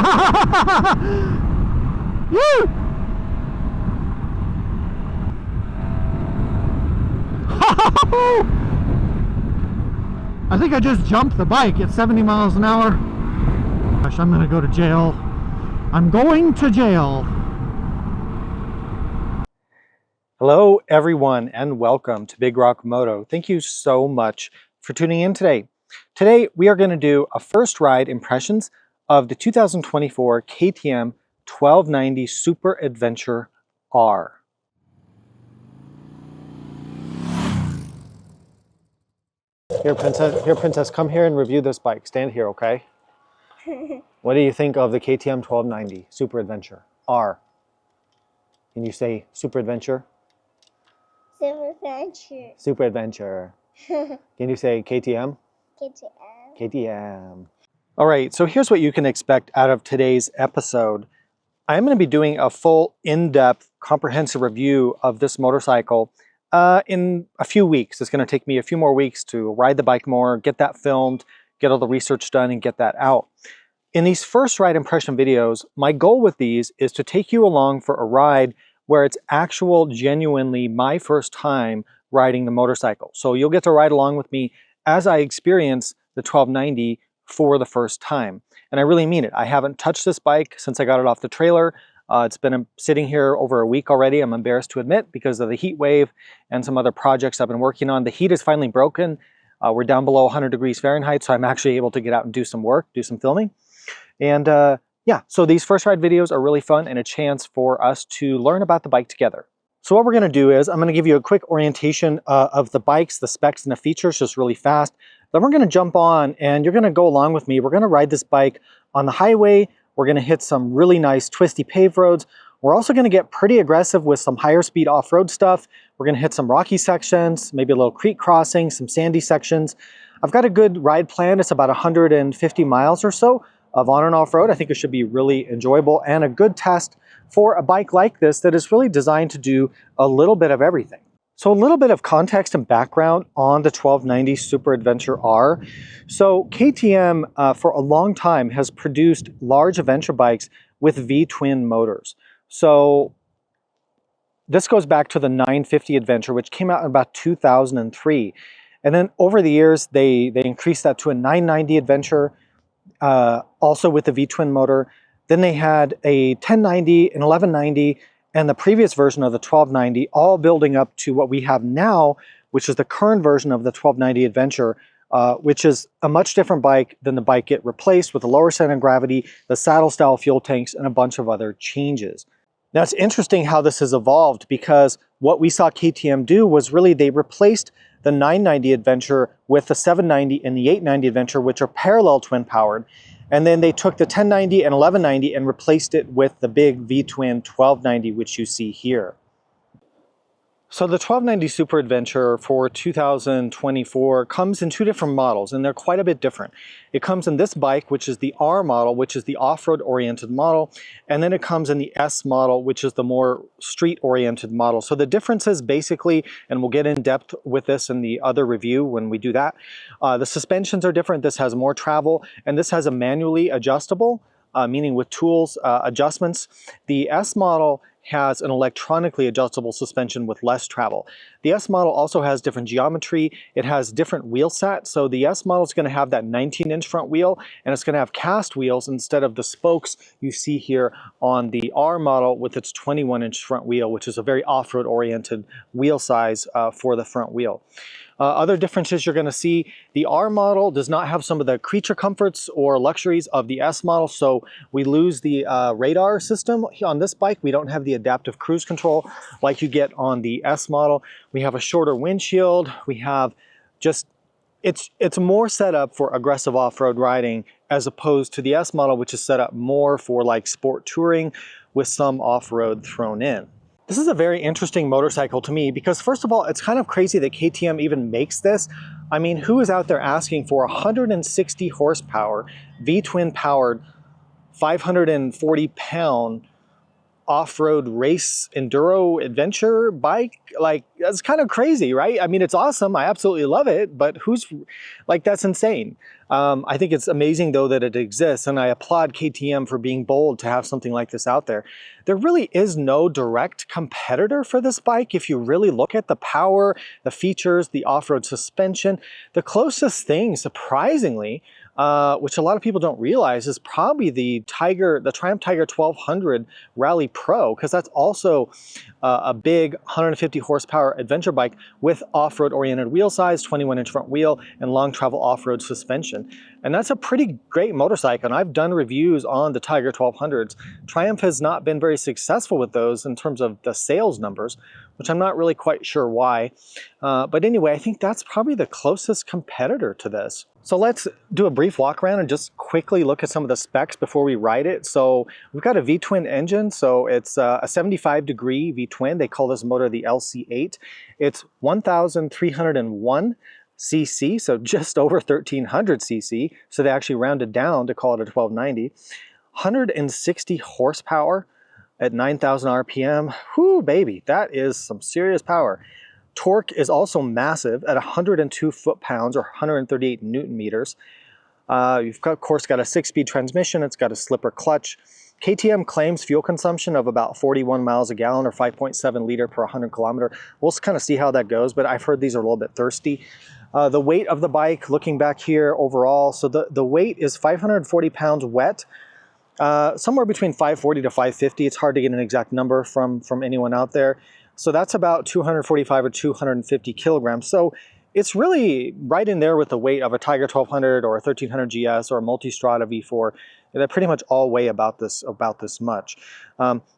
Woo! I think I just jumped the bike at 70 miles an hour. Gosh, I'm gonna go to jail. I'm going to jail. Hello everyone and welcome to Big Rock Moto. Thank you so much for tuning in today. Today we are going to do a first ride impressions of the 2024 KTM 1290 Super Adventure R. Here princess, come here and review this bike. Stand here, okay? What do you think of the KTM 1290 Super Adventure R? Can you say Super Adventure? Super Adventure. Super Adventure. Can you say KTM? KTM. KTM. All right, so here's what you can expect out of today's episode. I'm going to be doing a full, in-depth, comprehensive review of this motorcycle in a few weeks. It's going to take me a few more weeks to ride the bike more, get that filmed, get all the research done, and get that out. In these first ride impression videos, my goal with these is to take you along for a ride where it's actual, genuinely my first time riding the motorcycle. So you'll get to ride along with me as I experience the 1290 for the first time. And I really mean it. I haven't touched this bike since I got it off the trailer. It's been sitting here over a week already, I'm embarrassed to admit, because of the heat wave and some other projects I've been working on. The heat is finally broken. We're down below 100 degrees Fahrenheit, so I'm actually able to get out and do some work, do some filming. And yeah, so these first ride videos are really fun and a chance for us to learn about the bike together. So what we're going to do is I'm going to give you a quick orientation of the bikes, the specs and the features just really fast. Then we're going to jump on and you're going to go along with me. We're going to ride this bike on the highway. We're going to hit some really nice twisty paved roads. We're also going to get pretty aggressive with some higher speed off-road stuff. We're going to hit some rocky sections, maybe a little creek crossing, some sandy sections. I've got a good ride plan. It's about 150 miles or so of on and off road. I think it should be really enjoyable and a good test for a bike like this that is really designed to do a little bit of everything. So a little bit of context and background on the 1290 Super Adventure R. So KTM for a long time has produced large adventure bikes with V-twin motors. So this goes back to the 950 Adventure, which came out in about 2003. And then over the years, they increased that to a 990 Adventure, also with the V-twin motor. Then they had a 1090, an 1190, and the previous version of the 1290, all building up to what we have now, which is the current version of the 1290 Adventure, which is a much different bike than the bike it replaced, with a lower center of gravity, the saddle style fuel tanks, and a bunch of other changes. Now it's interesting how this has evolved, because what we saw KTM do was really they replaced the 990 Adventure with the 790 and the 890 Adventure, which are parallel twin powered. And then they took the 1090 and 1190 and replaced it with the big V-twin 1290, which you see here. So the 1290 Super Adventure for 2024 comes in two different models, and they're quite a bit different. It comes in this bike, which is the R model, which is the off-road oriented model, and then it comes in the S model, which is the more street-oriented model. So the differences basically, and we'll get in depth with this in the other review when we do that, the suspensions are different. This has more travel, and this has a manually adjustable, meaning with tools adjustments. The S model has an electronically adjustable suspension with less travel. The S model also has different geometry. It has different wheel set. So the S model is going to have that 19-inch front wheel, and it's going to have cast wheels instead of the spokes you see here on the R model with its 21-inch front wheel, which is a very off-road oriented wheel size for the front wheel. Other differences you're going to see, the R model does not have some of the creature comforts or luxuries of the S model, so we lose the radar system on this bike. We don't have the adaptive cruise control like you get on the S model. We have a shorter windshield. We have just, it's more set up for aggressive off-road riding as opposed to the S model, which is set up more for like sport touring with some off-road thrown in. This is a very interesting motorcycle to me because, first of all, it's kind of crazy that KTM even makes this. I mean, who is out there asking for 160 horsepower, V-twin powered, 540 pound off-road race enduro adventure bike? Like, that's kind of crazy, right? I mean, it's awesome. I absolutely love it, but that's insane. I think it's amazing though that it exists, and I applaud KTM for being bold to have something like this out there. There really is no direct competitor for this bike. If you really look at the power, the features, the off-road suspension, the closest thing, surprisingly, which a lot of people don't realize, is probably the Triumph Tiger 1200 Rally Pro, because that's also a big 150 horsepower adventure bike with off-road oriented wheel size, 21-inch front wheel, and long travel off-road suspension. And that's a pretty great motorcycle, and I've done reviews on the Tiger 1200s. Triumph has not been very successful with those in terms of the sales numbers, which I'm not really quite sure why. But anyway, I think that's probably the closest competitor to this. So let's do a brief walk around and just quickly look at some of the specs before we ride it. So we've got a V-twin engine, so it's a 75-degree V-twin. They call this motor the LC8. It's 1,301 cc, so just over 1,300 cc. So they actually rounded down to call it a 1290. 160 horsepower at 9,000 RPM. Whoo, baby, that is some serious power. Torque is also massive at 102 foot-pounds or 138 Newton meters. You've got, of course, got a 6-speed transmission. It's got a slipper clutch. KTM claims fuel consumption of about 41 miles a gallon or 5.7 liter per 100 kilometer. We'll kind of see how that goes, but I've heard these are a little bit thirsty. The weight of the bike, looking back here overall, so the weight is 540 pounds wet. Somewhere between 540 to 550. It's hard to get an exact number from anyone out there. So that's about 245 or 250 kilograms. So it's really right in there with the weight of a Tiger 1200 or a 1300 GS or a Multistrada V4. They pretty much all weigh about this much.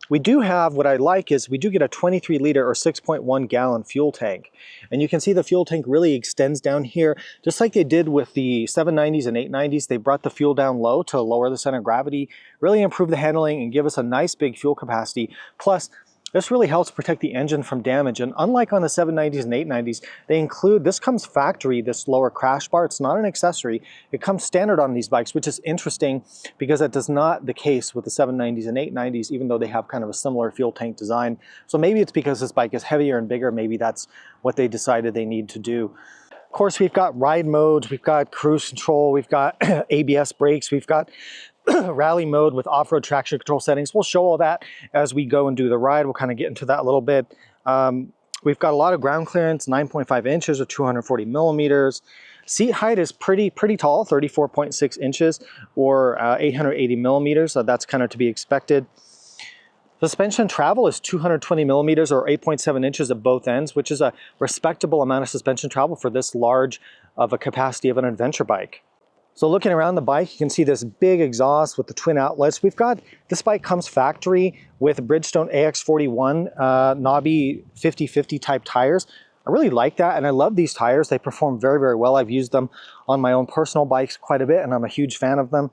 We do have, what I like is we do get a 23 liter or 6.1 gallon fuel tank. And you can see the fuel tank really extends down here, just like they did with the 790s and 890s. They brought the fuel down low to lower the center of gravity, really improve the handling and give us a nice big fuel capacity. Plus, this really helps protect the engine from damage, and unlike on the 790s and 890s, they include, this comes factory, this lower crash bar. It's not an accessory. It comes standard on these bikes, which is interesting because that is not the case with the 790s and 890s, even though they have kind of a similar fuel tank design. So maybe it's because this bike is heavier and bigger. Maybe that's what they decided they need to do. Of course, we've got ride modes, we've got cruise control, we've got ABS brakes, we've got rally mode with off-road traction control settings. We'll show all that as we go and do the ride. We'll kind of get into that a little bit. We've got a lot of ground clearance, 9.5 inches or 240 millimeters. Seat height is pretty tall, 34.6 inches or 880 millimeters. So that's kind of to be expected. Suspension travel is 220 millimeters or 8.7 inches at both ends, which is a respectable amount of suspension travel for this large of a capacity of an adventure bike. So looking around the bike, you can see this big exhaust with the twin outlets. We've got, this bike comes factory with Bridgestone AX41 knobby 50/50 type tires. I really like that, and I love these tires. They perform very well. I've used them on my own personal bikes quite a bit, and I'm a huge fan of them.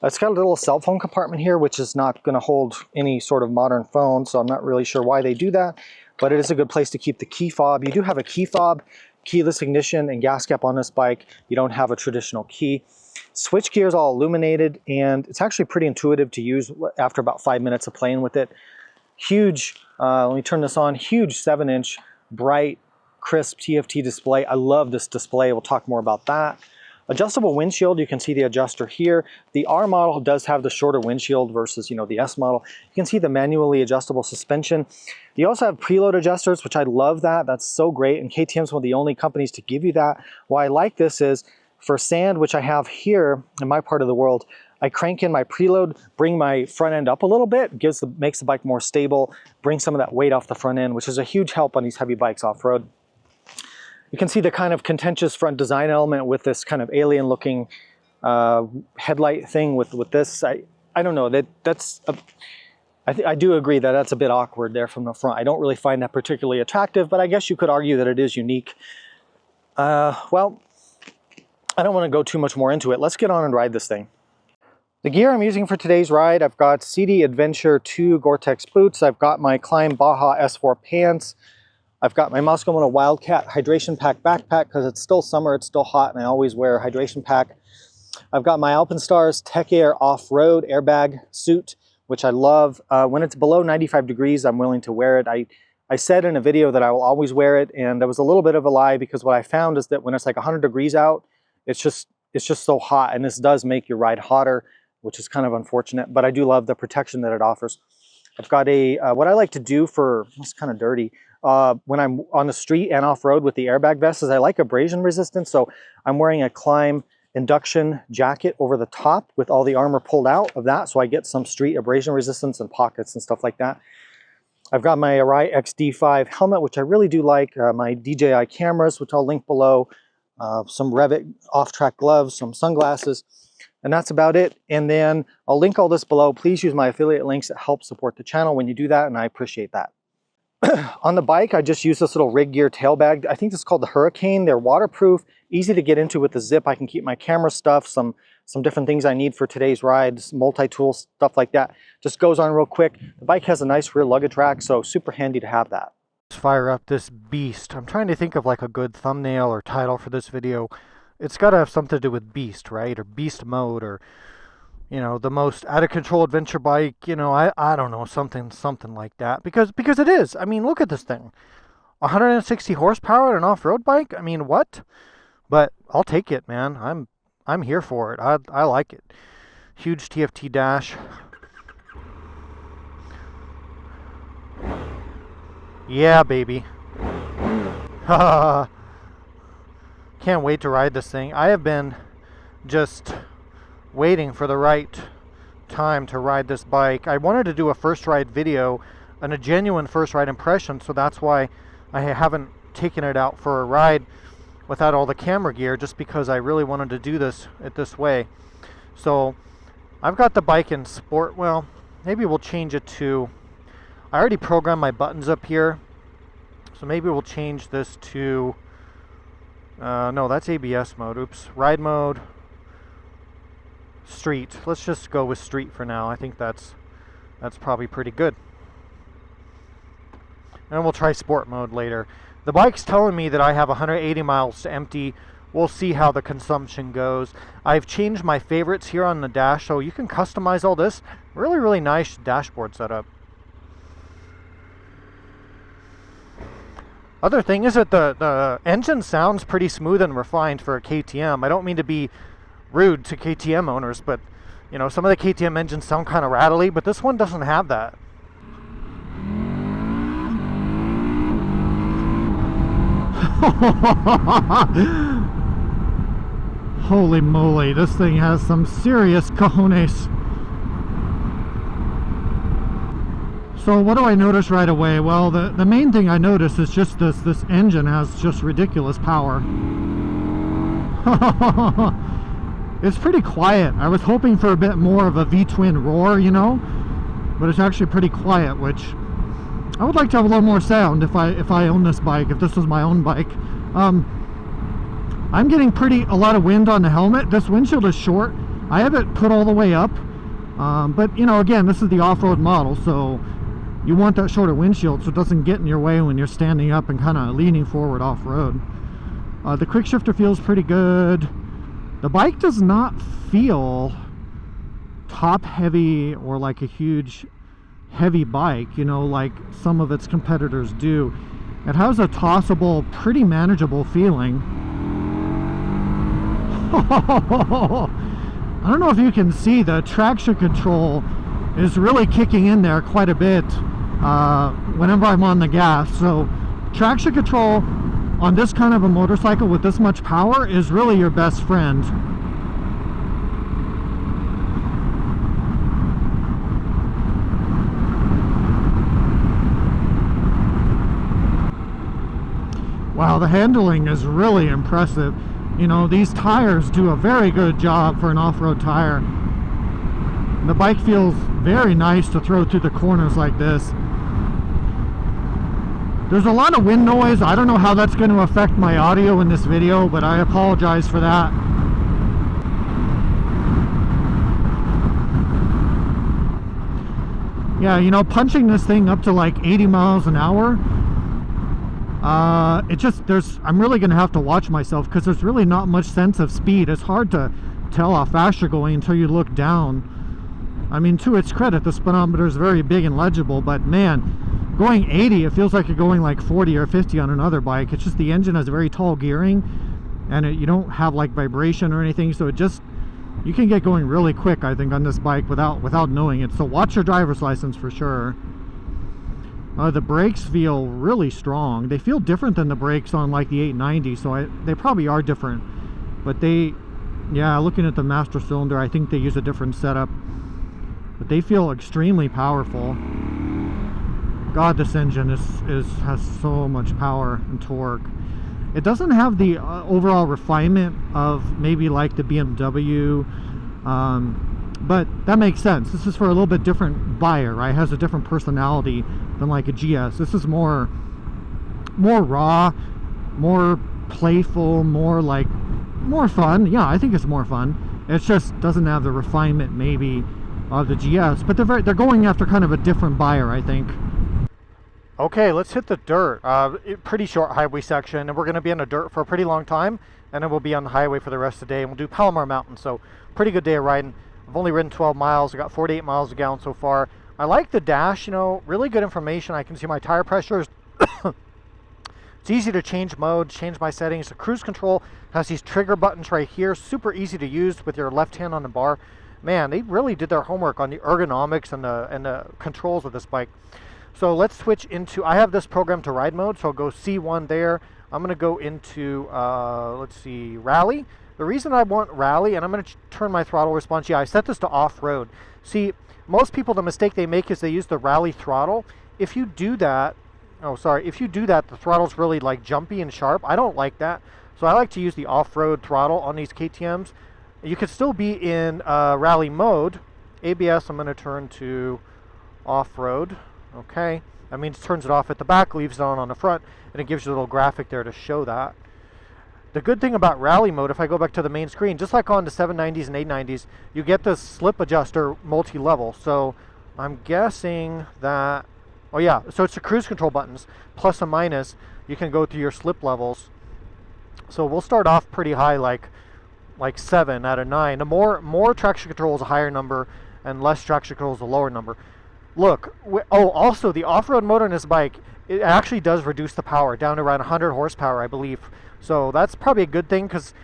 It's got a little cell phone compartment here, which is not going to hold any sort of modern phone, so I'm not really sure why they do that, but it is a good place to keep the key fob. You do have a key fob, keyless ignition, and gas cap on this bike. You don't have a traditional key. Switch gear is all illuminated, and it's actually pretty intuitive to use after about 5 minutes of playing with it. Huge, let me turn this on, huge 7-inch bright, crisp TFT display. I love this display. We'll talk more about that. Adjustable windshield, you can see the adjuster here. The R model does have the shorter windshield versus, the S model. You can see the manually adjustable suspension. You also have preload adjusters, which I love that. That's so great, and KTM's one of the only companies to give you that. Why I like this is, for sand, which I have here in my part of the world, I crank in my preload, bring my front end up a little bit, makes the bike more stable, brings some of that weight off the front end, which is a huge help on these heavy bikes off-road. You can see the kind of contentious front design element with this kind of alien looking headlight thing with this. I don't know, I do agree that that's a bit awkward there from the front. I don't really find that particularly attractive, but I guess you could argue that it is unique. Well, I don't want to go too much more into it. Let's get on and ride this thing. The gear I'm using for today's ride, I've got CD Adventure 2 Gore-Tex boots. I've got my Climb Baja S4 pants. I've got my Moscow Wildcat hydration pack backpack because it's still summer, it's still hot, and I always wear a hydration pack. I've got my Alpenstars Tech Air off-road airbag suit, which I love. When it's below 95 degrees, I'm willing to wear it. I said in a video that I will always wear it, and that was a little bit of a lie, because what I found is that when it's like 100 degrees out, it's just so hot, and this does make your ride hotter, which is kind of unfortunate, but I do love the protection that it offers. I've got a, what I like to do for, it's kind of dirty, when I'm on the street and off-road with the airbag vest, is I like abrasion resistance, so I'm wearing a Climb induction jacket over the top with all the armor pulled out of that, so I get some street abrasion resistance and pockets and stuff like that. I've got my Arai XD5 helmet, which I really do like, my DJI cameras, which I'll link below, some Revit off-track gloves, some sunglasses, and that's about it. And then I'll link all this below. Please use my affiliate links. It helps support the channel when you do that, and I appreciate that. On the bike, I just use this little rig gear tail bag. I think this is called the Hurricane. They're waterproof, easy to get into with the zip. I can keep my camera stuff, some different things I need for today's rides, multi-tool, stuff like that. Just goes on real quick. The bike has a nice rear luggage rack, so super handy to have that. Let's fire up this beast. I'm trying to think of like a good thumbnail or title for this video. It's got to have something to do with beast, right? Or beast mode, or, you know, the most out of control adventure bike, you know, I don't know, something like that, because it is. I mean, look at this thing. 160 horsepower on an off-road bike? I mean, what? But I'll take it, man. I'm here for it. I like it. Huge TFT dash. Yeah, baby. Can't wait to ride this thing. I have been just waiting for the right time to ride this bike. I wanted to do a first ride video and a genuine first ride impression, so that's why I haven't taken it out for a ride without all the camera gear, just because I really wanted to do this way. So I've got the bike in sport. Well, maybe we'll change it to, I already programmed my buttons up here, so maybe we'll change this to no, that's ABS mode. Oops. Ride mode, street. Let's just go with street for now. I think that's probably pretty good. And we'll try sport mode later. The bike's telling me that I have 180 miles to empty. We'll see how the consumption goes. I've changed my favorites here on the dash, so you can customize all this. Really, really nice dashboard setup. Other thing is that the engine sounds pretty smooth and refined for a KTM. I don't mean to be rude to KTM owners, but you know, some of the KTM engines sound kind of rattly, but this one doesn't have that. Holy moly, this thing has some serious cojones. So what do I notice right away? Well, the main thing I notice is just this engine has just ridiculous power. It's pretty quiet. I was hoping for a bit more of a V-twin roar, you know, but it's actually pretty quiet, which I would like to have a little more sound if I own this bike, if this was my own bike. I'm getting a lot of wind on the helmet. This windshield is short. I have it put all the way up, but you know, again, this is the off-road model, so you want that shorter windshield so it doesn't get in your way when you're standing up and kind of leaning forward off-road. The quick shifter feels pretty good. The bike does not feel top heavy or like a huge heavy bike, you know, like some of its competitors do. It has a tossable, pretty manageable feeling. I don't know if you can see, the traction control is really kicking in there quite a bit whenever I'm on the gas. So traction control on this kind of a motorcycle with this much power is really your best friend. Wow, the handling is really impressive. You know, these tires do a very good job for an off-road tire. The bike feels very nice to throw through the corners like this. There's a lot of wind noise. I don't know how that's going to affect my audio in this video, but I apologize for that. Yeah, you know, punching this thing up to like 80 miles an hour, I'm really going to have to watch myself, because there's really not much sense of speed. It's hard to tell how fast you're going until you look down. I mean, to its credit, the speedometer is very big and legible, but man, going 80, it feels like you're going like 40 or 50 on another bike. It's just the engine has very tall gearing, and you don't have like vibration or anything, so it just, you can get going really quick, I think, on this bike without knowing it. So watch your driver's license for sure. The brakes feel really strong. They feel different than the brakes on like the 890, so they probably are different. But yeah, looking at the master cylinder, I think they use a different setup. But they feel extremely powerful. God, this engine has so much power and torque. It doesn't have the overall refinement of maybe like the BMW, but that makes sense. This is for a little bit different buyer, right? It has a different personality than like a GS. This is more raw, more playful, more fun. Yeah, I think it's more fun. It just doesn't have the refinement maybe of the GS, but they're going after kind of a different buyer, I think. Okay, let's hit the dirt. Pretty short highway section, and we're going to be on the dirt for a pretty long time, and then we'll be on the highway for the rest of the day, and we'll do Palomar Mountain. So pretty good day of riding. I've only ridden 12 miles. I got 48 miles a gallon so far. I like the dash, you know, really good information. I can see my tire pressures. It's easy to change mode, change my settings. The cruise control has these trigger buttons right here, super easy to use with your left hand on the bar. Man, they really did their homework on the ergonomics and the controls of this bike. So let's switch into, I have this program to ride mode, so I'll go C1 there. I'm going to go into, let's see, rally. The reason I want rally, and I'm going to turn my throttle response, yeah, I set this to off-road. See, most people, the mistake they make is they use the rally throttle. If you do that, the throttle's really like jumpy and sharp. I don't like that. So I like to use the off-road throttle on these KTMs. You could still be in rally mode. ABS, I'm going to turn to off-road. Okay, that means it turns it off at the back, leaves it on the front, and it gives you a little graphic there to show that. The good thing about rally mode, if I go back to the main screen, just like on the 790s and 890s, you get this slip adjuster multi-level. So I'm guessing that, oh yeah, so it's the cruise control buttons, plus and minus. You can go through your slip levels. So we'll start off pretty high, like 7 out of 9. The more traction control is a higher number, and less traction control is a lower number. Look, also the off-road mode on this bike, it actually does reduce the power down to around 100 horsepower, I believe. So that's probably a good thing, because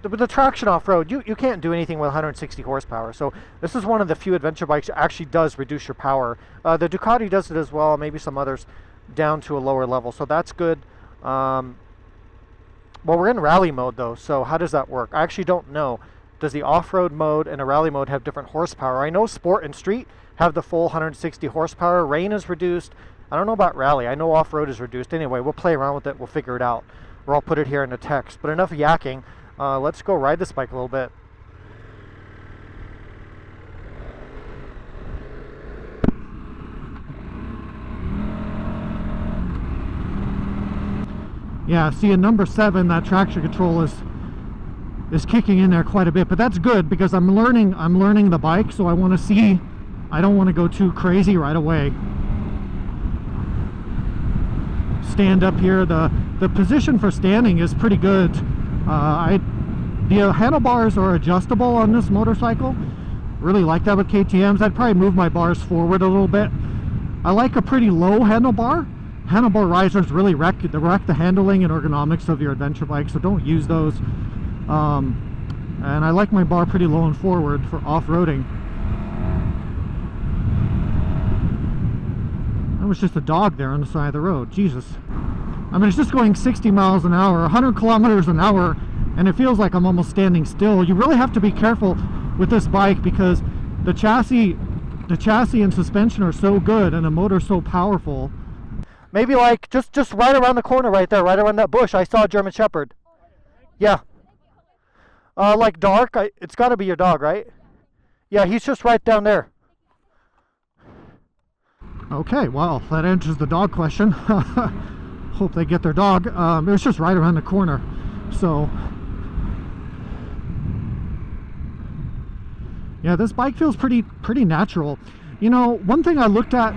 with the traction off-road, you can't do anything with 160 horsepower. So this is one of the few adventure bikes that actually does reduce your power. The Ducati does it as well, maybe some others, down to a lower level. So that's good. Well, we're in rally mode though, so how does that work? I actually don't know. Does the off-road mode and a rally mode have different horsepower? I know sport and street have the full 160 horsepower. Rain is reduced. I don't know about rally. I know off-road is reduced. Anyway, we'll play around with it. We'll figure it out. Or I'll put it here in the text. But enough yakking. Let's go ride this bike a little bit. Yeah, see, in number 7, that traction control is kicking in there quite a bit, but that's good because I'm learning the bike, so I want to see. I don't want to go too crazy right away. Stand up here. The position for standing is pretty good. The handlebars are adjustable on this motorcycle. Really like that with KTMs. I'd probably move my bars forward a little bit. I like a pretty low handlebar. Handlebar risers really wreck the handling and ergonomics of your adventure bike, so don't use those. And I like my bar pretty low and forward for off-roading. That was just a dog there on the side of the road. Jesus. I mean, it's just going 60 miles an hour, 100 kilometers an hour, and it feels like I'm almost standing still. You really have to be careful with this bike because the chassis and suspension are so good and the motor's so powerful. Maybe like just right around the corner right there, right around that bush, I saw a German Shepherd. Yeah. Like dark, it's got to be your dog, right? Yeah, he's just right down there. Okay, well, that answers the dog question. Hope they get their dog. It was just right around the corner. So, yeah, this bike feels pretty natural. You know, one thing I looked at.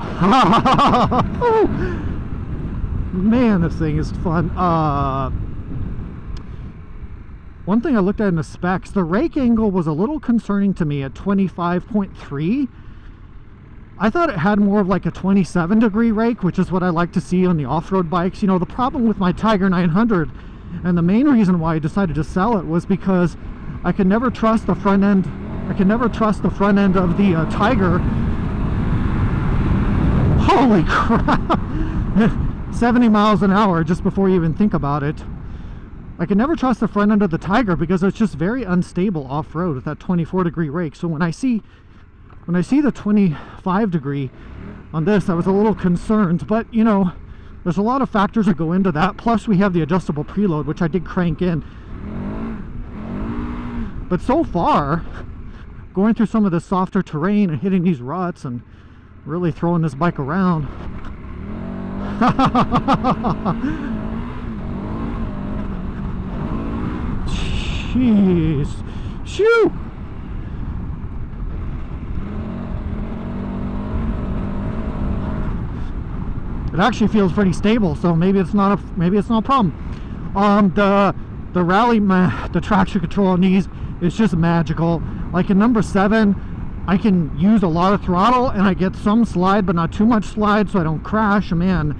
Oh, man, this thing is fun. One thing I looked at in the specs, the rake angle was a little concerning to me at 25.3. I thought it had more of like a 27-degree rake, which is what I like to see on the off-road bikes. You know, the problem with my Tiger 900, and the main reason why I decided to sell it, was because I could never trust the front end. I could never trust the front end of the Tiger. Holy crap! 70 miles an hour just before you even think about it. I can never trust the front end of the Tiger because it's just very unstable off-road with that 24-degree rake. So when I see the 25-degree on this, I was a little concerned. But you know, there's a lot of factors that go into that. Plus we have the adjustable preload, which I did crank in. But so far, going through some of the softer terrain and hitting these ruts and really throwing this bike around. Jeez. Shoo! It actually feels pretty stable, so maybe it's not a problem. The rally, the traction control on these is just magical. Like in number 7, I can use a lot of throttle and I get some slide, but not too much slide, so I don't crash. Man,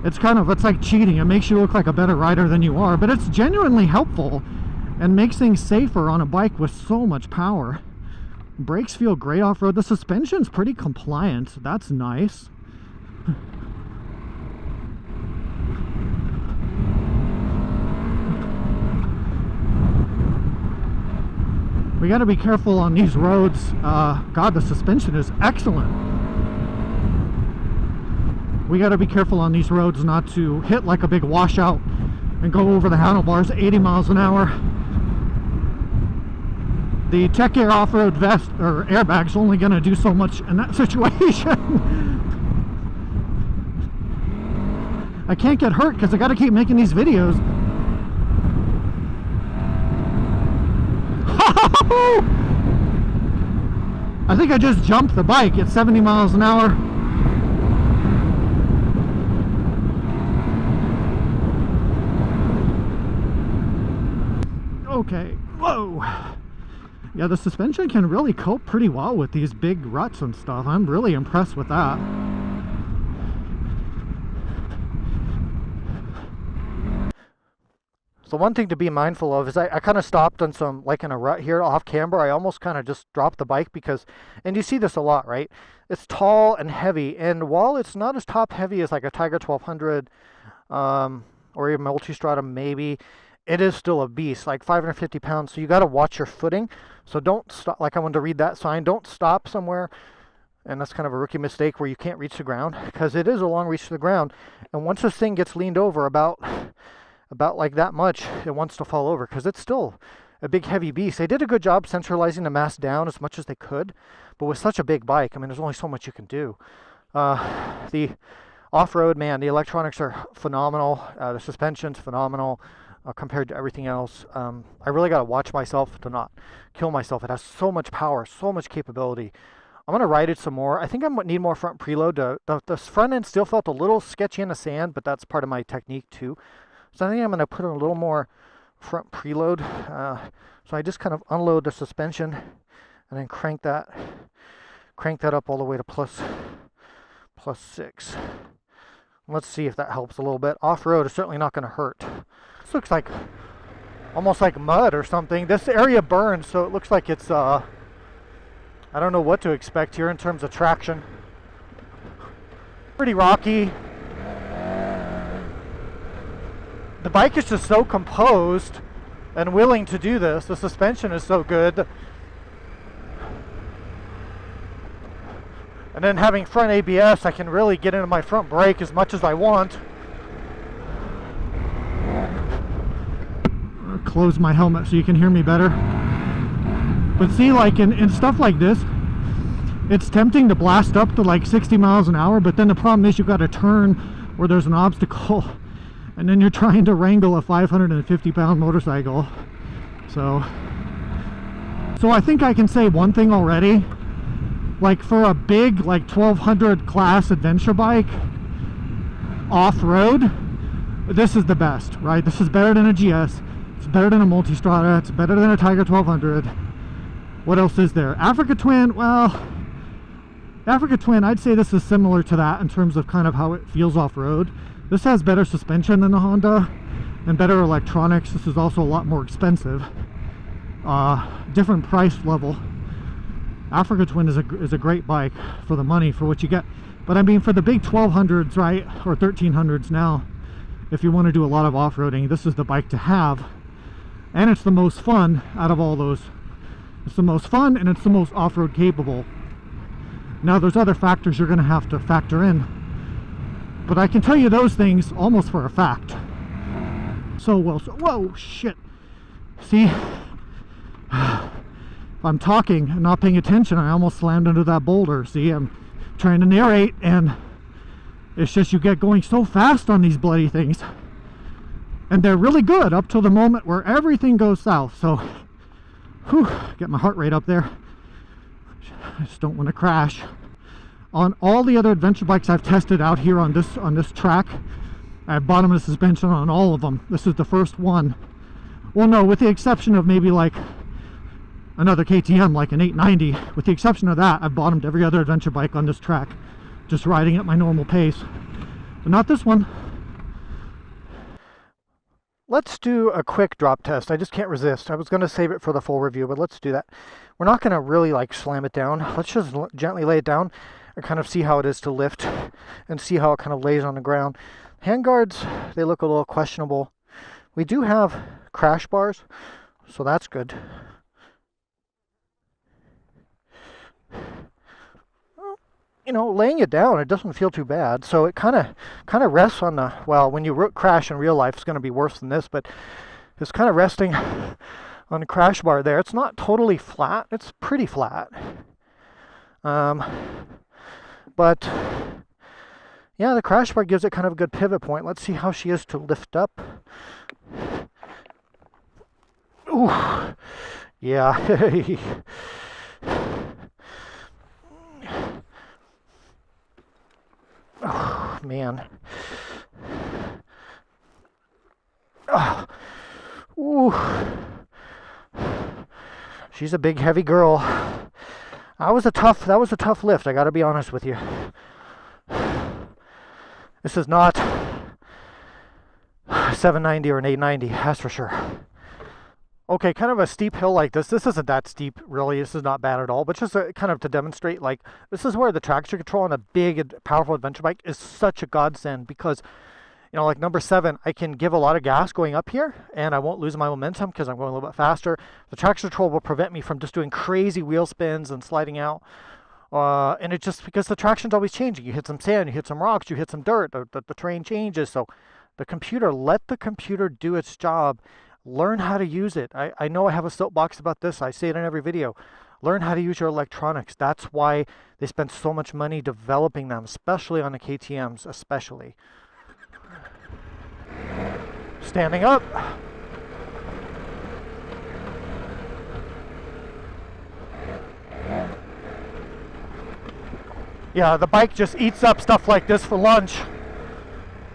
it's like cheating. It makes you look like a better rider than you are, but it's genuinely helpful and makes things safer on a bike with so much power. Brakes feel great off-road. The suspension's pretty compliant. That's nice. We got to be careful on these roads. God, the suspension is excellent. We got to be careful on these roads not to hit like a big washout and go over the handlebars 80 miles an hour. The Tech Air off-road vest or airbag's only going to do so much in that situation. I can't get hurt because I got to keep making these videos. I think I just jumped the bike at 70 miles an hour. Okay, whoa. Yeah, the suspension can really cope pretty well with these big ruts and stuff. I'm really impressed with that. So one thing to be mindful of is I kind of stopped on some, like in a rut here off camber. I almost kind of just dropped the bike because, and you see this a lot, right? It's tall and heavy, and while it's not as top heavy as like a Tiger 1200 or even Multistrada maybe, it is still a beast, like 550 pounds. So you got to watch your footing. So don't stop, like I wanted to read that sign, don't stop somewhere. And that's kind of a rookie mistake where you can't reach the ground, because it is a long reach to the ground. And once this thing gets leaned over about like that much, it wants to fall over because it's still a big heavy beast. They did a good job centralizing the mass down as much as they could, but with such a big bike, I mean, there's only so much you can do. The off-road, man, the electronics are phenomenal. The suspension's phenomenal compared to everything else. I really got to watch myself to not kill myself. It has so much power, so much capability. I'm going to ride it some more. I think I need more front preload. The front end still felt a little sketchy in the sand, but that's part of my technique too. So I think I'm going to put in a little more front preload. So I just kind of unload the suspension and then crank that up all the way to plus 6. Let's see if that helps a little bit. Off-road is certainly not going to hurt. This looks like almost like mud or something. This area burns, so it looks like it's I don't know what to expect here in terms of traction. Pretty rocky. The bike is just so composed and willing to do this. The suspension is so good. And then having front ABS, I can really get into my front brake as much as I want. I'll close my helmet so you can hear me better. But see, like in stuff like this, it's tempting to blast up to like 60 miles an hour, but then the problem is you've got to turn where there's an obstacle. And then you're trying to wrangle a 550-pound motorcycle. So I think I can say one thing already. Like for a big, like 1200 class adventure bike, off-road, this is the best, right? This is better than a GS. It's better than a Multistrada. It's better than a Tiger 1200. What else is there? Africa Twin, well, Africa Twin, I'd say this is similar to that in terms of kind of how it feels off-road. This has better suspension than the Honda and better electronics. This is also a lot more expensive. Different price level. Africa Twin is a great bike for the money, for what you get. But I mean, for the big 1200s, right, or 1300s now, if you want to do a lot of off-roading, this is the bike to have. And it's the most fun out of all those. It's the most fun and it's the most off-road capable. Now there's other factors you're going to have to factor in, but I can tell you those things almost for a fact. So whoa, shit. See, if I'm talking and not paying attention, I almost slammed into that boulder. See, I'm trying to narrate and it's just you get going so fast on these bloody things, and they're really good up till the moment where everything goes south. So whew, get my heart rate up there. I just don't want to crash. On all the other adventure bikes I've tested out here on this track, I have bottomless suspension on all of them. This is the first one. Well, no, with the exception of maybe like another KTM, like an 890. With the exception of that, I've bottomed every other adventure bike on this track, just riding at my normal pace. But not this one. Let's do a quick drop test. I just can't resist. I was going to save it for the full review, but let's do that. We're not going to really like slam it down. Let's just gently lay it down and kind of see how it is to lift and see how it kind of lays on the ground. Handguards, they look a little questionable. We do have crash bars, so that's good. You know, laying it down, it doesn't feel too bad. So it kind of rests on the, well, when you crash in real life, it's going to be worse than this, but it's kind of resting on the crash bar there. It's not totally flat. It's pretty flat. But yeah, the crash bar gives it kind of a good pivot point. Let's see how she is to lift up. Ooh, yeah. Oh, man. Oh. Ooh. She's a big, heavy girl. That was a tough lift, I gotta be honest with you. This is not 790 or an 890, that's for sure. Okay, kind of a steep hill like this. This isn't that steep, really. This is not bad at all, but just kind of to demonstrate, like, this is where the traction control on a big, powerful adventure bike is such a godsend, because, you know, like number 7, I can give a lot of gas going up here, and I won't lose my momentum because I'm going a little bit faster. The traction control will prevent me from just doing crazy wheel spins and sliding out. And it's just because the traction's always changing. You hit some sand, you hit some rocks, you hit some dirt, the terrain changes. So the computer, let the computer do its job. Learn how to use it. I know I have a soapbox about this. I say it in every video. Learn how to use your electronics. That's why they spend so much money developing them, especially on the KTMs, especially. Standing up. Yeah, the bike just eats up stuff like this for lunch.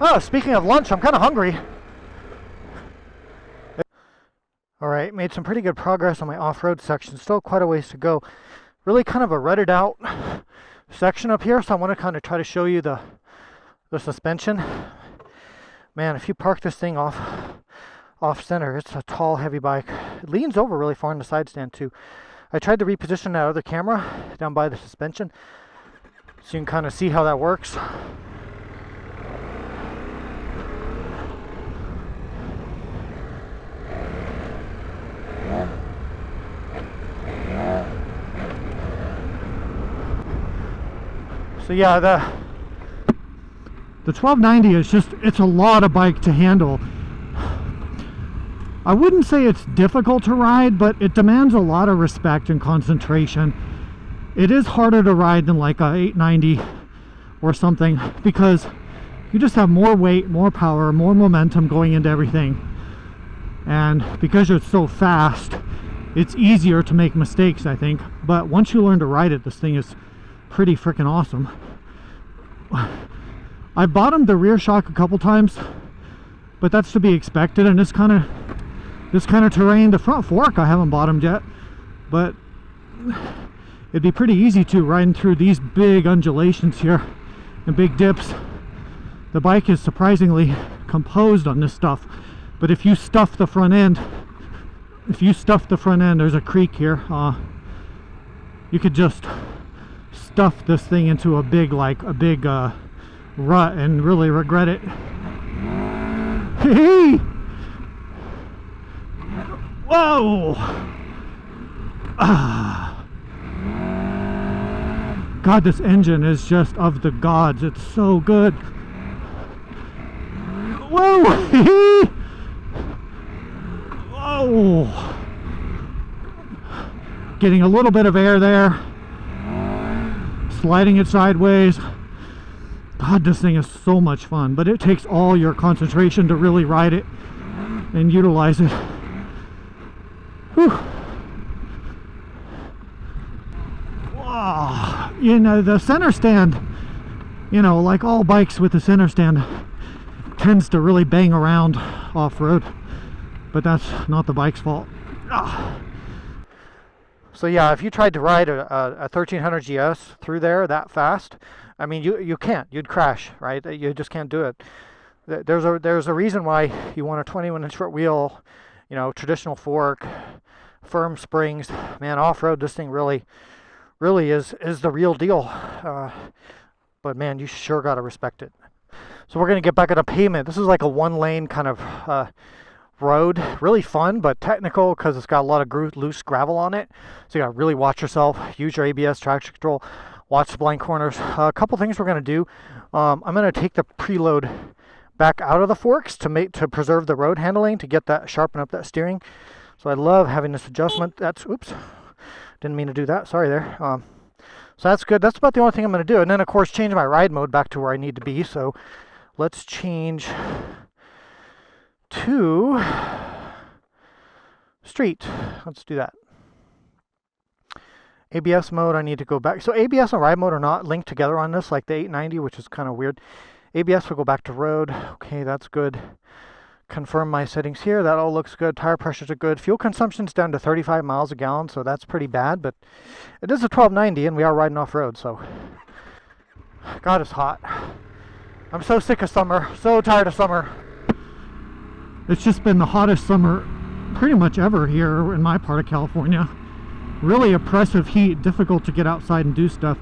Oh, speaking of lunch, I'm kind of hungry. Alright, made some pretty good progress on my off-road section. Still quite a ways to go. Really kind of a rutted out section up here, so I want to kind of try to show you the suspension. Man, if you park this thing off center, it's a tall, heavy bike. It leans over really far in the side stand too. I tried to reposition that other camera down by the suspension, so you can kind of see how that works. So yeah, the 1290 is just, it's a lot of bike to handle. I wouldn't say it's difficult to ride, but it demands a lot of respect and concentration. It is harder to ride than like a 890 or something, because you just have more weight, more power, more momentum going into everything. And because it's so fast, it's easier to make mistakes, I think. But once you learn to ride it, this thing is pretty freaking awesome. I've bottomed the rear shock a couple times, but that's to be expected. And this kind of terrain, the front fork I haven't bottomed yet, but it'd be pretty easy to riding through these big undulations here and big dips. The bike is surprisingly composed on this stuff, but if you stuff the front end, there's a creek here, you could just stuff this thing into a big rut and really regret it. Hey! Whoa! God, this engine is just of the gods. It's so good. Whoa! Whoa! Getting a little bit of air there. Sliding it sideways. God, this thing is so much fun, but it takes all your concentration to really ride it and utilize it. Whew. Wow. You know, the center stand, you know, like all bikes with the center stand, tends to really bang around off-road, but that's not the bike's fault. So yeah, if you tried to ride a 1300GS through there that fast, I mean, you can't. You'd crash, right? You just can't do it. There's a reason why you want a 21-inch front wheel, you know, traditional fork, firm springs. Man, off-road, this thing really is the real deal. But man, you sure got to respect it. So we're going to get back on the pavement. This is like a one-lane kind of road. Really fun, but technical because it's got a lot of loose gravel on it. So you got to really watch yourself. Use your ABS, traction control. Watch the blind corners. A couple things we're going to do. I'm going to take the preload back out of the forks to preserve the road handling, to get that, sharpen up that steering. So I love having this adjustment. Oops, didn't mean to do that. Sorry there. So that's good. That's about the only thing I'm going to do. And then of course change my ride mode back to where I need to be. So let's change to street. Let's do that. ABS mode, I need to go back. So ABS and ride mode are not linked together on this, like the 890, which is kind of weird. ABS will go back to road. Okay, that's good. Confirm my settings here. That all looks good. Tire pressures are good. Fuel consumption's down to 35 miles a gallon, so that's pretty bad, but it is a 1290 and we are riding off road, so God, it's hot. I'm so sick of summer. So tired of summer. It's just been the hottest summer pretty much ever here in my part of California. Really oppressive heat, difficult to get outside and do stuff.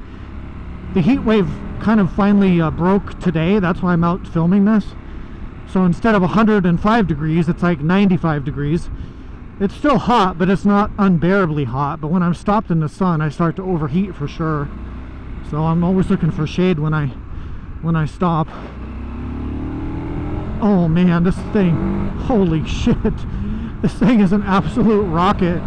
The heat wave kind of finally broke today. That's why I'm out filming this. So instead of 105 degrees, it's like 95 degrees. It's still hot, but it's not unbearably hot. But when I'm stopped in the sun, I start to overheat for sure. So I'm always looking for shade when I stop. Oh man, this thing, holy shit. This thing is an absolute rocket.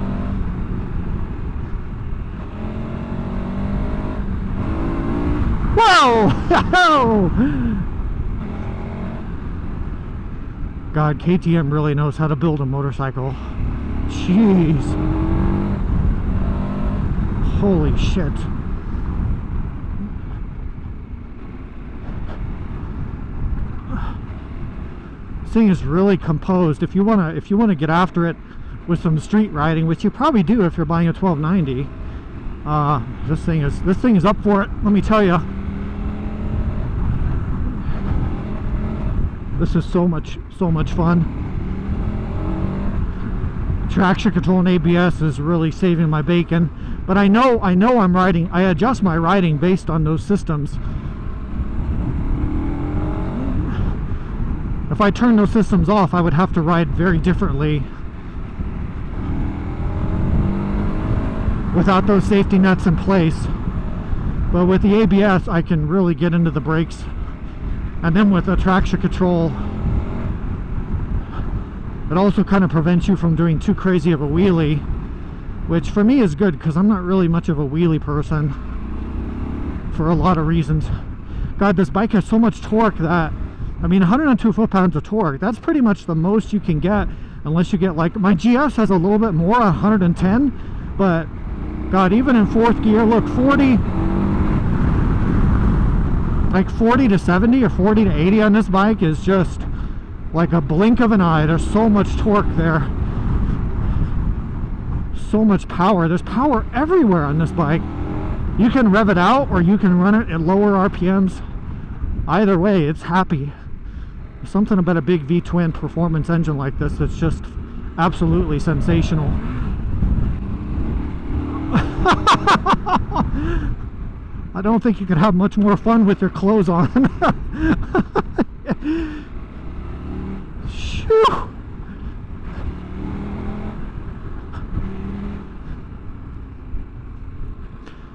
Whoa! God, KTM really knows how to build a motorcycle. Jeez. Holy shit. This thing is really composed. If you wanna get after it with some street riding, which you probably do if you're buying a 1290, this thing is up for it, let me tell you. This is so much fun. Traction control and ABS is really saving my bacon, but I know I'm riding. I adjust my riding based on those systems. If I turn those systems off, I would have to ride very differently without those safety nets in place. But with the ABS, I can really get into the brakes. And then with the traction control, it also kind of prevents you from doing too crazy of a wheelie, which for me is good because I'm not really much of a wheelie person for a lot of reasons. God, this bike has so much torque that, I mean, 102 foot-pounds of torque, that's pretty much the most you can get, unless you get like, my GS has a little bit more, 110, but God, even in fourth gear, look, 40 to 70 or 40 to 80 on this bike is just like a blink of an eye. There's so much torque there, so much power. There's power everywhere on this bike. You can rev it out or you can run it at lower RPMs. Either way, it's happy. There's something about a big V-twin performance engine like this that's just absolutely sensational. I don't think you could have much more fun with your clothes on. Shoo.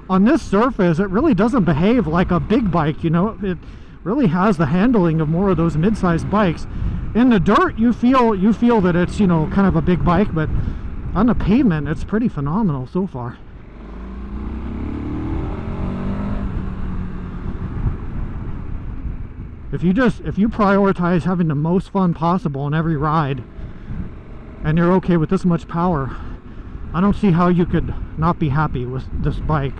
On this surface, it really doesn't behave like a big bike, you know. It really has the handling of more of those mid-sized bikes. In the dirt, you feel that it's, you know, kind of a big bike, but on the pavement, it's pretty phenomenal so far. If you prioritize having the most fun possible in every ride, and you're okay with this much power, I don't see how you could not be happy with this bike.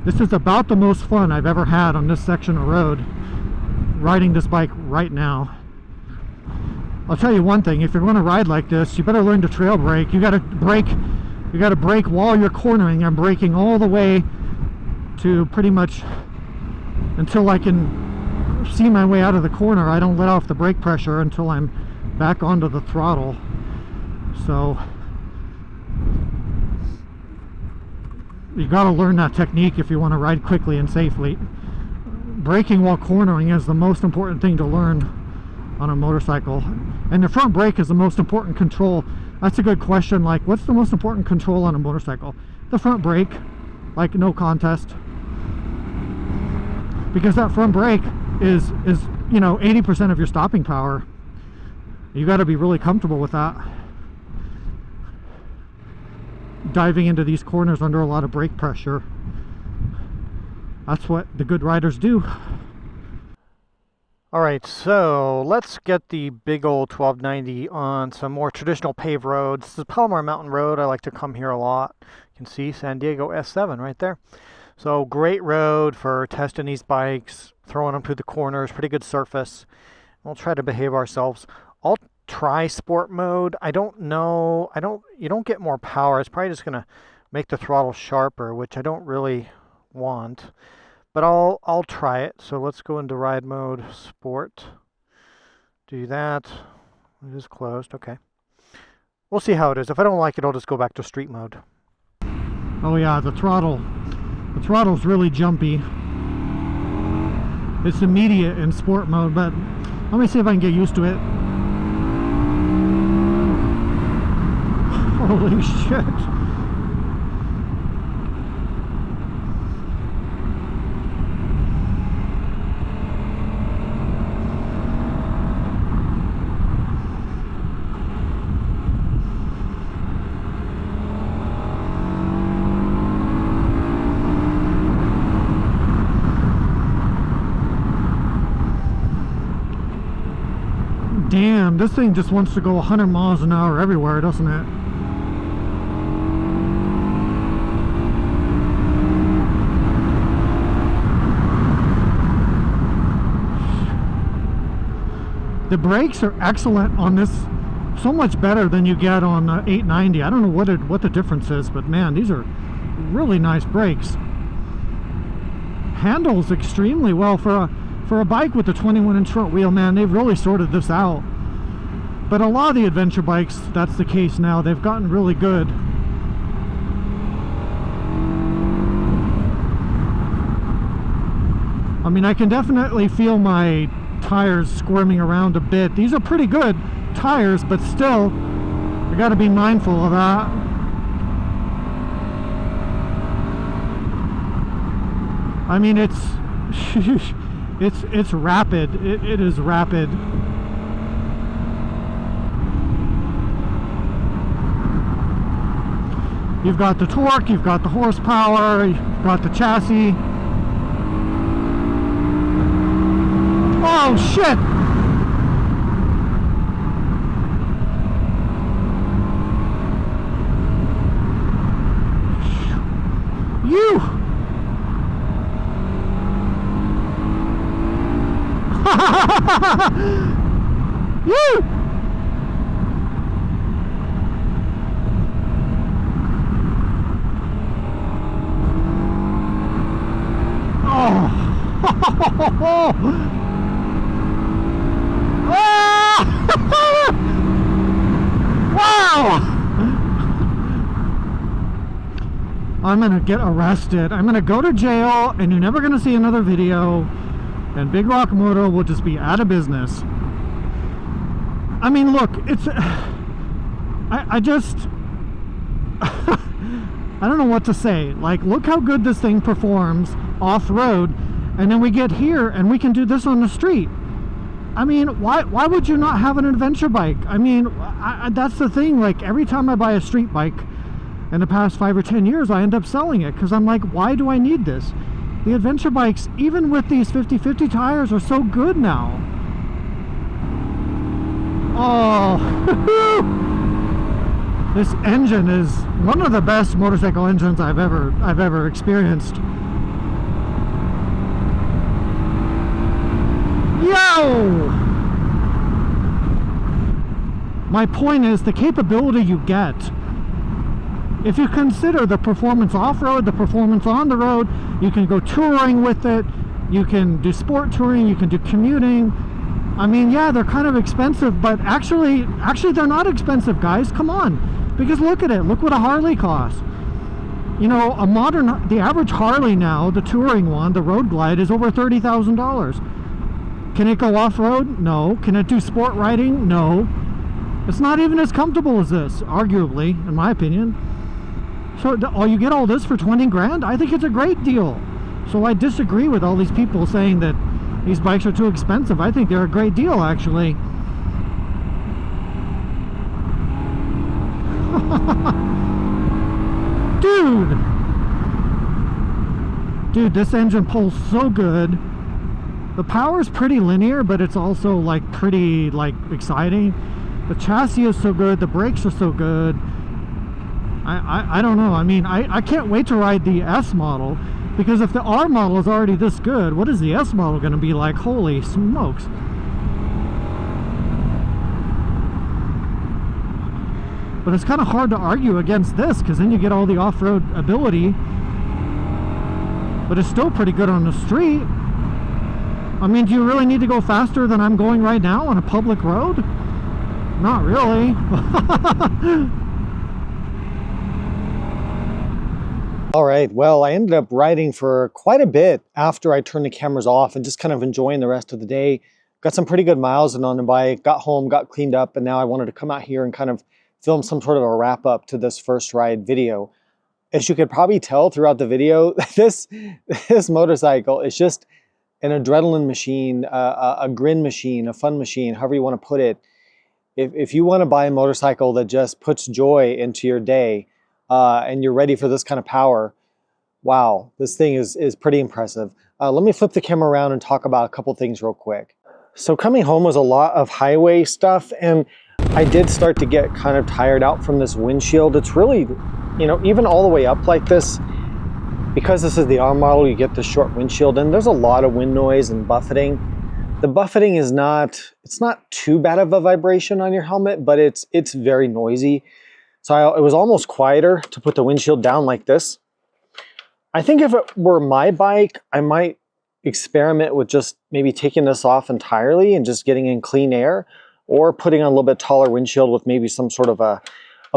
This is about the most fun I've ever had on this section of road, riding this bike right now. I'll tell you one thing, if you're going to ride like this, you better learn to trail brake. You gotta brake while you're cornering. I'm braking all the way to pretty much until I can see my way out of the corner. I don't let off the brake pressure until I'm back onto the throttle. So you got to learn that technique if you want to ride quickly and safely. Braking while cornering is the most important thing to learn on a motorcycle, and the front brake is the most important control. That's a good question. Like, what's the most important control on a motorcycle? The front brake, like, no contest, because that front brake is you know, 80% of your stopping power. You got to be really comfortable with that, diving into these corners under a lot of brake pressure. That's what the good riders do. Alright, so let's get the big old 1290 on some more traditional paved roads. This is Palomar Mountain Road. I like to come here a lot. You can see San Diego S7 right there. So great road for testing these bikes, throwing them through the corners, pretty good surface. We'll try to behave ourselves. I'll try sport mode. I don't know. You don't get more power. It's probably just going to make the throttle sharper, which I don't really want. But I'll try it. So let's go into ride mode, sport. Do that. It is closed. Okay. We'll see how it is. If I don't like it, I'll just go back to street mode. Oh yeah, the throttle's really jumpy. It's immediate in sport mode, but let me see if I can get used to it. Holy shit. Damn, this thing just wants to go 100 miles an hour everywhere, doesn't it? The brakes are excellent on this, so much better than you get on 890. I don't know what the difference is, but man, these are really nice brakes. Handles extremely well for a bike with a 21-inch front wheel. Man, they've really sorted this out. But a lot of the adventure bikes, that's the case now. They've gotten really good. I mean, I can definitely feel my tires squirming around a bit. These are pretty good tires, but still, I got to be mindful of that. I mean, it's rapid. It is rapid. You've got the torque, you've got the horsepower, you've got the chassis. Oh shit! You! You! Wow! I'm gonna get arrested. I'm gonna go to jail, and you're never gonna see another video, and Big Rock Moto will just be out of business. I mean, look, it's... I just... I don't know what to say. Like, look how good this thing performs off-road, and then we get here, and we can do this on the street. I mean, why would you not have an adventure bike? I mean, that's the thing. Like, every time I buy a street bike in the past 5 or 10 years, I end up selling it because I'm like, why do I need this? The adventure bikes, even with these 50/50 tires, are so good now. Oh, this engine is one of the best motorcycle engines I've ever experienced. Yo! My point is the capability you get. If you consider the performance off-road, the performance on the road, you can go touring with it, you can do sport touring, you can do commuting. I mean, yeah, they're kind of expensive, but actually they're not expensive, guys. Come on. Because look at it. Look what a Harley costs. You know, the average Harley now, the touring one, the Road Glide, is over $30,000. Can it go off-road? No. Can it do sport riding? No. It's not even as comfortable as this, arguably, in my opinion. So you get all this for 20 grand? I think it's a great deal. So I disagree with all these people saying that these bikes are too expensive. I think they're a great deal, actually. Dude, this engine pulls so good. The power's pretty linear, but it's also like pretty exciting. The chassis is so good, the brakes are so good. I don't know. I mean, I can't wait to ride the S model, because if the R model is already this good, what is the S model going to be like? Holy smokes. But it's kind of hard to argue against this, because then you get all the off-road ability, but it's still pretty good on the street. I mean, do you really need to go faster than I'm going right now on a public road? Not really. All right, well, I ended up riding for quite a bit after I turned the cameras off and just kind of enjoying the rest of the day. Got some pretty good miles in on the bike, got home, got cleaned up, and now I wanted to come out here and kind of film some sort of a wrap up to this first ride video. As you could probably tell throughout the video, this motorcycle is just an adrenaline machine, a grin machine, a fun machine, however you want to put it. If you want to buy a motorcycle that just puts joy into your day, and you're ready for this kind of power, wow, this thing is pretty impressive. Let me flip the camera around and talk about a couple things real quick. So coming home was a lot of highway stuff, and I did start to get kind of tired out from this windshield. It's really, you know, even all the way up like this, because this is the R model, you get the short windshield, and there's a lot of wind noise and buffeting. The buffeting is it's not too bad of a vibration on your helmet, but it's very noisy. So it was almost quieter to put the windshield down like this. I think if it were my bike, I might experiment with just maybe taking this off entirely and just getting in clean air, or putting on a little bit taller windshield with maybe some sort of a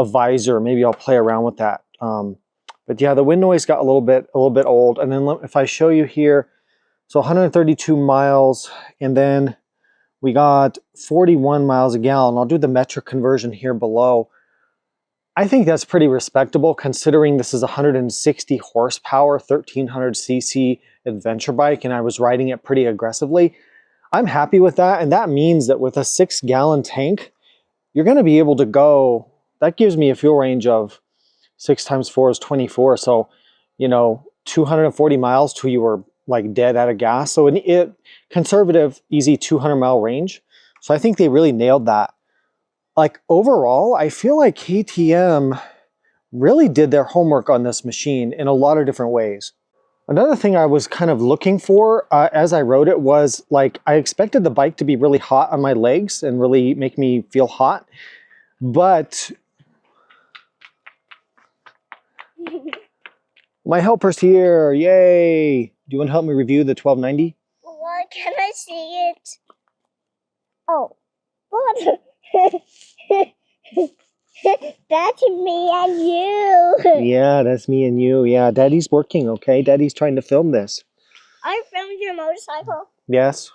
visor. Maybe I'll play around with that. But yeah, the wind noise got a little bit old. And then if I show you here, so 132 miles, and then we got 41 miles a gallon. I'll do the metric conversion here below. I think that's pretty respectable, considering this is a 160 horsepower, 1300 cc adventure bike, and I was riding it pretty aggressively. I'm happy with that, and that means that with a 6-gallon tank, you're going to be able to go, that gives me a fuel range of 6 times 4 is 24, so, you know, 240 miles till you were like dead out of gas. So conservative, easy 200-mile range. So I think they really nailed that. Like overall, I feel like KTM really did their homework on this machine in a lot of different ways. Another thing I was kind of looking for as I rode it was, like, I expected the bike to be really hot on my legs and really make me feel hot, but my helper's here, yay! Do you want to help me review the 1290? Why Oh, but that's me and you. Yeah, that's me and you. Yeah, Daddy's working, okay? Daddy's trying to film this. I filmed your motorcycle. Yes.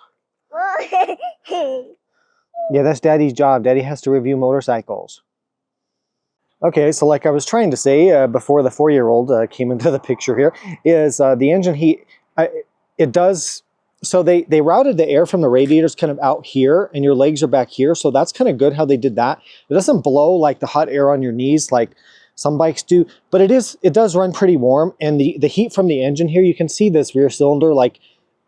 Yeah, that's Daddy's job. Daddy has to review motorcycles. Okay, so like I was trying to say before the 4-year-old came into the picture here, is the engine heat, it does, so they routed the air from the radiators kind of out here and your legs are back here. So that's kind of good how they did that. It doesn't blow like the hot air on your knees like some bikes do, but it does run pretty warm. And the heat from the engine here, you can see this rear cylinder, like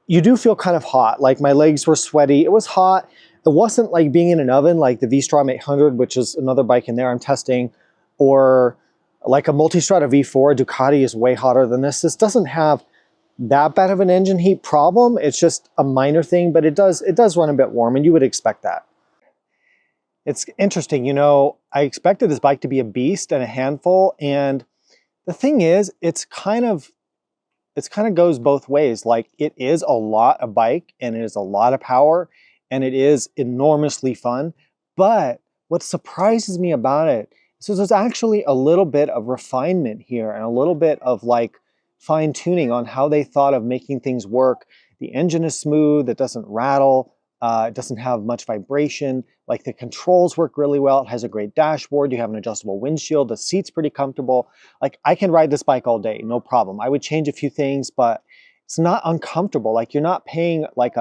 you do feel kind of hot. Like my legs were sweaty. It was hot. It wasn't like being in an oven like the V-Strom 800, which is another bike in there I'm testing, or like a Multistrada V4. Ducati is way hotter than this. This doesn't have that bad of an engine heat problem. It's just a minor thing, but it does run a bit warm, and you would expect that. It's interesting, you know, I expected this bike to be a beast and a handful, and the thing is, it's kind of goes both ways. Like it is a lot of bike and it is a lot of power and it is enormously fun. But what surprises me about it is there's actually a little bit of refinement here and a little bit of like fine tuning on how they thought of making things work. The engine is smooth, it doesn't rattle, it doesn't have much vibration. Like the controls work really well. It has a great dashboard. You have an adjustable windshield. The seat's pretty comfortable. Like I can ride this bike all day, no problem. I would change a few things, but it's not uncomfortable. Like you're not paying like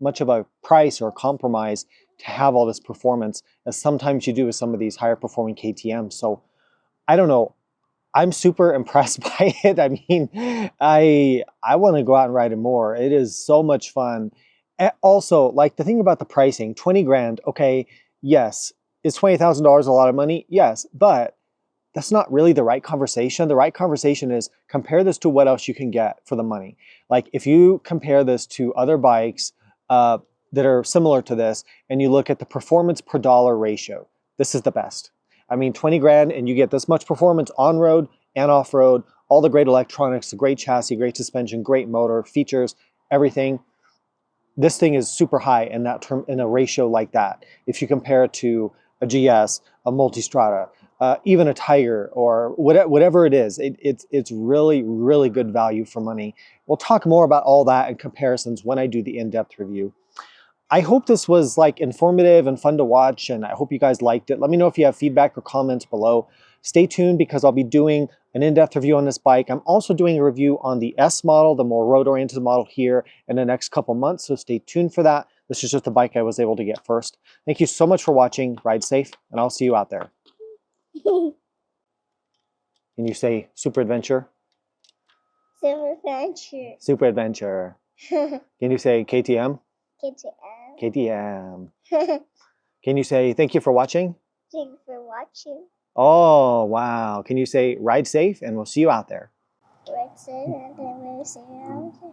much of a price or a compromise to have all this performance as sometimes you do with some of these higher performing KTMs. So I don't know. I'm super impressed by it. I mean, I want to go out and ride it more. It is so much fun. Also, like the thing about the pricing, 20 grand, okay, yes. Is $20,000 a lot of money? Yes, but that's not really the right conversation. The right conversation is compare this to what else you can get for the money. Like if you compare this to other bikes that are similar to this, and you look at the performance per dollar ratio, this is the best. I mean, 20 grand and you get this much performance on road and off road, all the great electronics, the great chassis, great suspension, great motor, features, everything. This thing is super high in that term, in a ratio like that. If you compare it to a GS, a Multistrada, even a Tiger, or whatever it is, it's really, really good value for money. We'll talk more about all that and comparisons when I do the in-depth review. I hope this was like informative and fun to watch, and I hope you guys liked it. Let me know if you have feedback or comments below. Stay tuned because I'll be doing an in-depth review on this bike. I'm also doing a review on the S model, the more road-oriented model here in the next couple months, so stay tuned for that. This is just the bike I was able to get first. Thank you so much for watching. Ride safe, and I'll see you out there. Can you say super adventure? Super adventure. Super adventure. Can you say KTM? KTM. KTM. Can you say thank you for watching? Thank you for watching. Oh, wow. Can you say ride safe and we'll see you out there? Ride safe and then we'll see you out there.